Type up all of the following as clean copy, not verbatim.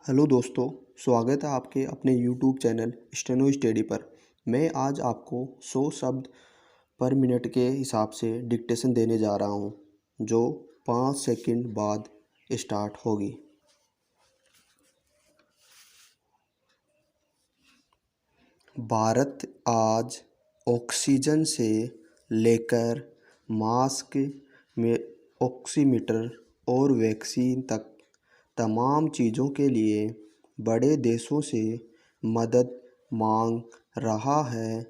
Hello दोस्तों, स्वागत है आपके अपने यूट्यूब चैनल स्टेनो स्टडी पर। मैं आज आपको 100 शब्द पर मिनट के हिसाब से डिक्टेशन देने जा रहा हूँ, जो 5 सेकंड बाद स्टार्ट होगी। भारत आज ऑक्सीजन से लेकर मास्क में ऑक्सीमीटर और वैक्सीन तक तमाम चीज़ों के लिए बड़े देशों से मदद मांग रहा है।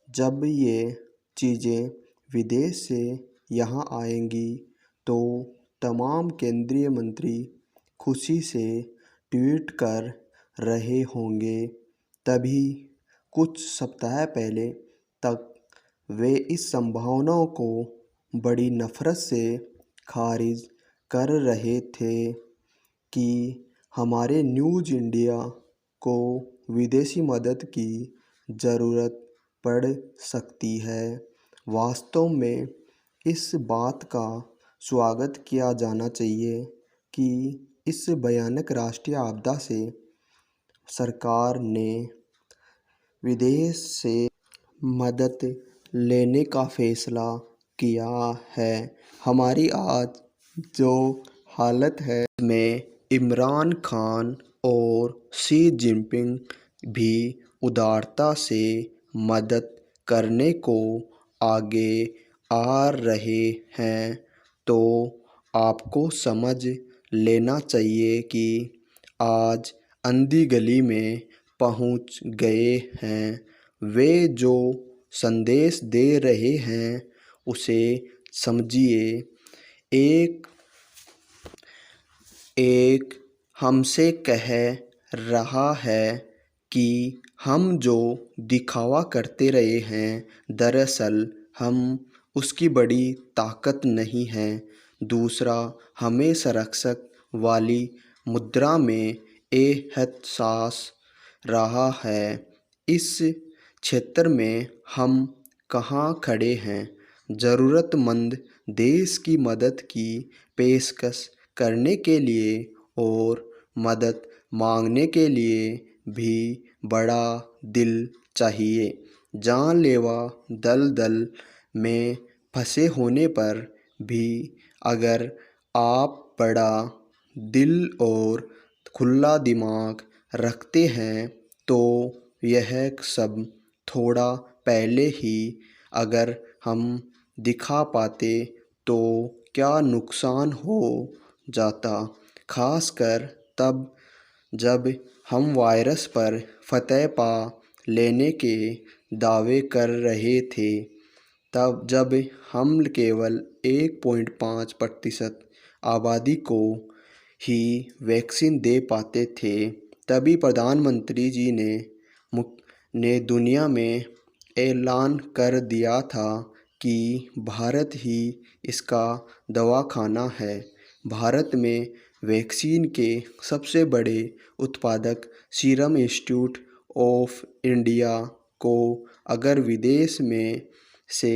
जब ये चीज़ें विदेश से यहाँ आएंगी तो तमाम केंद्रीय मंत्री खुशी से ट्वीट कर रहे होंगे। तभी कुछ सप्ताह पहले तक वे इस संभावना को बड़ी नफ़रत से खारिज कर रहे थे कि हमारे न्यूज़ इंडिया को विदेशी मदद की ज़रूरत पड़ सकती है। वास्तव में इस बात का स्वागत किया जाना चाहिए कि इस भयानक राष्ट्रीय आपदा से सरकार ने विदेश से मदद लेने का फैसला किया है। हमारी आज जो हालत है में इमरान खान और शी जिनपिंग भी उदारता से मदद करने को आगे आ रहे हैं, तो आपको समझ लेना चाहिए कि आज अंधी गली में पहुंच गए हैं। वे जो संदेश दे रहे हैं उसे समझिए। एक हमसे कह रहा है कि हम जो दिखावा करते रहे हैं, दरअसल हम उसकी बड़ी ताकत नहीं हैं। दूसरा, हमें संरक्षक वाली मुद्रा में एहसास रहा है। इस क्षेत्र में हम कहाँ खड़े हैं? ज़रूरतमंद देश की मदद की पेशकश करने के लिए और मदद मांगने के लिए भी बड़ा दिल चाहिए। जानलेवा दलदल में फंसे होने पर भी अगर आप बड़ा दिल और खुला दिमाग रखते हैं तो यह सब थोड़ा पहले ही अगर हम दिखा पाते तो क्या नुकसान हो जाता, खासकर तब जब हम वायरस पर फतह पा लेने के दावे कर रहे थे। तब जब हम केवल 1.5% आबादी को ही वैक्सीन दे पाते थे, तभी प्रधानमंत्री जी ने दुनिया में ऐलान कर दिया था कि भारत ही इसका दवाखाना है। भारत में वैक्सीन के सबसे बड़े उत्पादक सीरम इंस्टीट्यूट ऑफ इंडिया को अगर विदेश में से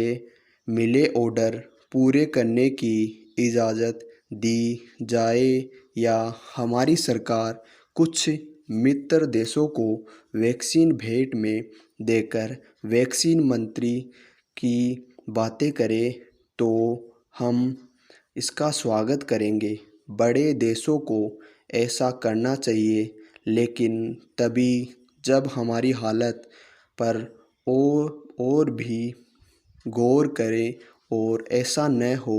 मिले ऑर्डर पूरे करने की इजाज़त दी जाए या हमारी सरकार कुछ मित्र देशों को वैक्सीन भेंट में देकर वैक्सीन मंत्री की बातें करे तो हम इसका स्वागत करेंगे। बड़े देशों को ऐसा करना चाहिए, लेकिन तभी जब हमारी हालत पर और भी गौर करें और ऐसा न हो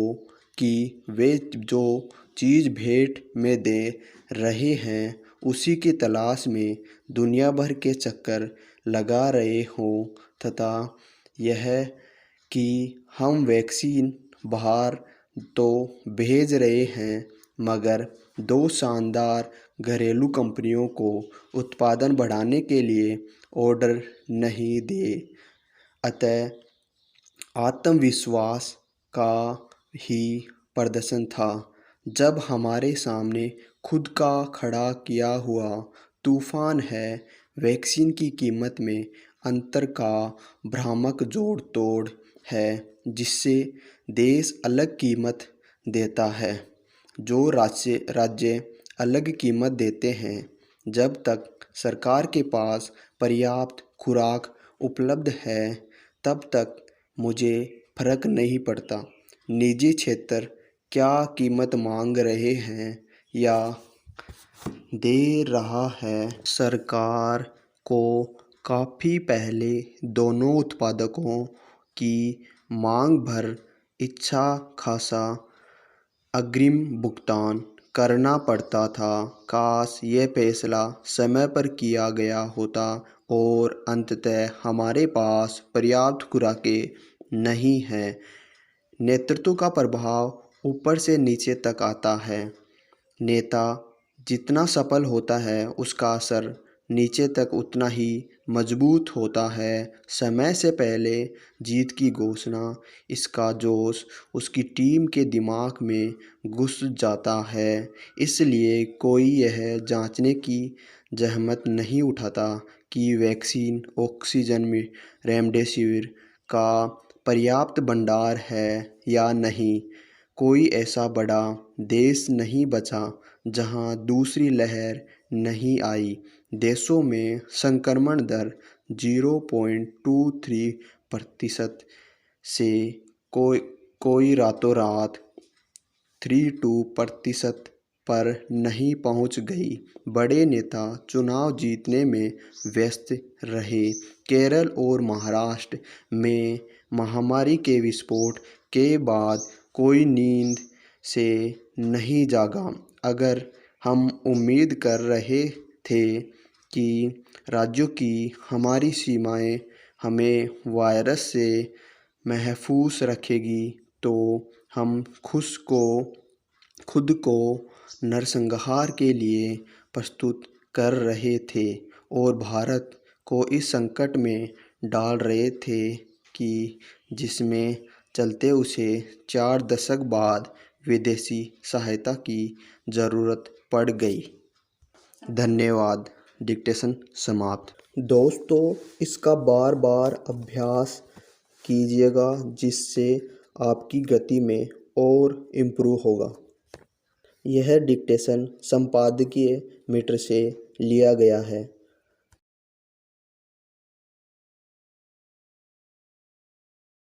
कि वे जो चीज़ भेंट में दे रहे हैं उसी की तलाश में दुनिया भर के चक्कर लगा रहे हों, तथा यह कि हम वैक्सीन बाहर तो भेज रहे हैं मगर दो शानदार घरेलू कंपनियों को उत्पादन बढ़ाने के लिए ऑर्डर नहीं दे। अतः आत्मविश्वास का ही प्रदर्शन था जब हमारे सामने खुद का खड़ा किया हुआ तूफान है। वैक्सीन की कीमत में अंतर का भ्रामक जोड़ तोड़ है, जिससे देश अलग कीमत देता है, जो राज्य अलग कीमत देते हैं। जब तक सरकार के पास पर्याप्त खुराक उपलब्ध है तब तक मुझे फर्क नहीं पड़ता निजी क्षेत्र क्या कीमत मांग रहे हैं या दे रहा है। सरकार को काफ़ी पहले दोनों उत्पादकों की मांग भर अच्छा खासा अग्रिम भुगतान करना पड़ता था। काश ये फैसला समय पर किया गया होता और अंततः हमारे पास पर्याप्त खुराकें नहीं हैं। नेतृत्व का प्रभाव ऊपर से नीचे तक आता है। नेता जितना सफल होता है उसका असर नीचे तक उतना ही मजबूत होता है। समय से पहले जीत की घोषणा इसका जोश उसकी टीम के दिमाग में घुस जाता है। इसलिए कोई यह जांचने की जहमत नहीं उठाता कि वैक्सीन ऑक्सीजन में रेमडेसिविर का पर्याप्त भंडार है या नहीं। कोई ऐसा बड़ा देश नहीं बचा जहां दूसरी लहर नहीं आई। देशों में संक्रमण दर 0.23% से कोई रातों रात 32% पर नहीं पहुंच गई। बड़े नेता चुनाव जीतने में व्यस्त रहे। केरल और महाराष्ट्र में महामारी के विस्फोट के बाद कोई नींद से नहीं जागा। अगर हम उम्मीद कर रहे थे कि राज्यों की हमारी सीमाएं हमें वायरस से महफूज रखेगी तो हम खुद को नरसंहार के लिए प्रस्तुत कर रहे थे और भारत को इस संकट में डाल रहे थे कि जिसमें चलते उसे 4 दशक बाद विदेशी सहायता की ज़रूरत पड़ गई। धन्यवाद। डिक्टेशन समाप्त। दोस्तों इसका बार बार अभ्यास कीजिएगा जिससे आपकी गति में और इम्प्रूव होगा। यह डिक्टेशन संपादकीय मीटर से लिया गया है।